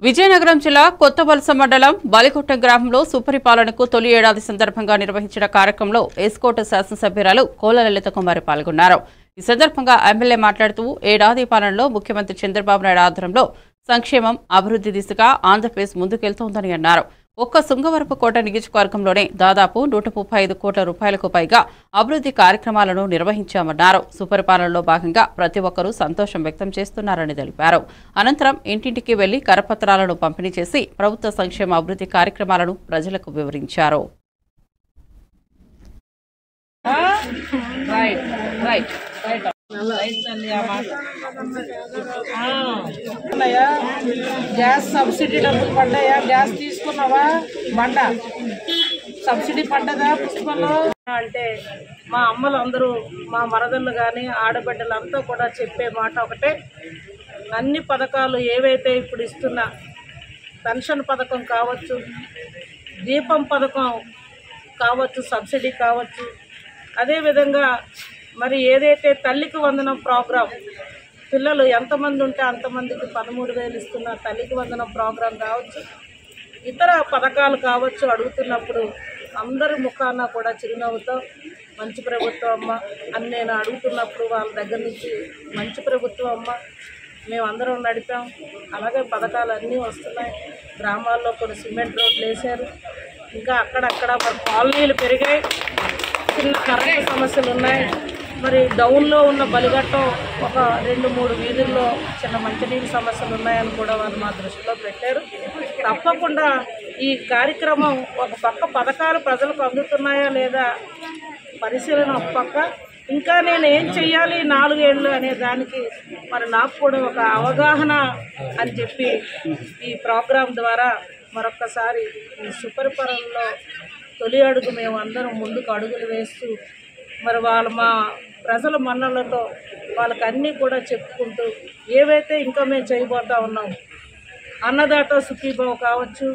విజయనగరం జిల్లా కొత్తవలస మండలం బాలికొట్ట గ్రామంలో సుపరిపాలనకు తొలి ఏడాది సందర్భంగా నిర్వహించిన కార్యక్రమంలో ఎస్కోట శాసనసభ్యురాలు కోల లలిత కుమారి పాల్గొన్నారు. ఈ సందర్భంగా ఎమ్మెల్యే మాట్లాడుతూ ఏడాది పాలనలో ముఖ్యమంత్రి చంద్రబాబు నాయుడు ఆధ్వర్యంలో సంక్షేమం, అభివృద్ధి దిశగా ఆంధ్రప్రదేశ్ ముందుకెళ్తోందని అన్నారు. ఒక్క శృంగవరపుకోట నియోజకవర్గంలోనే దాదాపు 135 కోట్ల రూపాయలకు పైగా అభివృద్ధి కార్యక్రమాలను నిర్వహించామన్నారు. సుపరిపాలనలో భాగంగా ప్రతి ఒక్కరూ సంతోషం వ్యక్తం చేస్తున్నారని తెలిపారు. అనంతరం ఇంటింటికి వెళ్లి కరపత్రాలను పంపిణీ చేసి ప్రభుత్వ సంక్షేమ అభివృద్ధి కార్యక్రమాలను ప్రజలకు వివరించారు. గ్యాస్ సబ్సిడీ డబ్బులు పడ్డాయా? గ్యాస్ తీసుకున్నావా? బండ సబ్సిడీ పడ్డదా? పుష్పంలో అంటే మా అమ్మలు అందరూ, మా మరదళ్ళు కానీ ఆడబిడ్డలంతా కూడా చెప్పే మాట ఒకటే, అన్ని పథకాలు ఏవైతే ఇప్పుడు ఇస్తున్నా, పెన్షన్ పథకం కావచ్చు, దీపం పథకం కావచ్చు, సబ్సిడీ కావచ్చు, అదేవిధంగా మరి ఏదైతే తల్లికి వందనం ప్రోగ్రాం, పిల్లలు ఎంతమంది ఉంటే అంతమందికి 13,000 ఇస్తున్న తల్లికి వందనం ప్రోగ్రాం కావచ్చు, ఇతర పథకాలు కావచ్చు, అడుగుతున్నప్పుడు అందరి ముఖాన కూడా చిరునవ్వుతో మంచి ప్రభుత్వం అమ్మ అని నేను అడుగుతున్నప్పుడు వాళ్ళ దగ్గర నుంచి మంచి ప్రభుత్వం అమ్మ, మేమందరం నడిపాం, అలాగే పథకాలు అన్నీ వస్తున్నాయి. గ్రామాల్లో కొన్ని సిమెంట్ రోడ్లు వేశారు, ఇంకా అక్కడక్కడ మరి కాలనీలు పెరిగాయి, చిన్న కరెంటు సమస్యలు ఉన్నాయి. మరి డౌన్లో ఉన్న బలిఘట్టం ఒక 2-3 వీధుల్లో చిన్న మంచినీటి సమస్యలు ఉన్నాయని కూడా వాళ్ళు మా దృష్టిలో పెట్టారు. తప్పకుండా ఈ కార్యక్రమం ఒక పక్క పథకాలు ప్రజలకు అందుతున్నాయా లేదా పరిశీలన ఒక పక్క, ఇంకా నేను ఏం చెయ్యాలి 4 ఏళ్ళు అనే దానికి మరి నాకు కూడా ఒక అవగాహన అని చెప్పి ఈ ప్రోగ్రాం ద్వారా మరొక్కసారి ఈ సుపరిపాలనలో తొలి అడుగు మేము అందరం ముందుకు అడుగులు వేస్తూ మరి మా ప్రజల మన్నలతో వాళ్ళకి అన్నీ కూడా చెప్పుకుంటూ ఏవైతే ఇంకా మేము చేయబోతా ఉన్నాం, అన్నదాత సుఖీభావ కావచ్చు,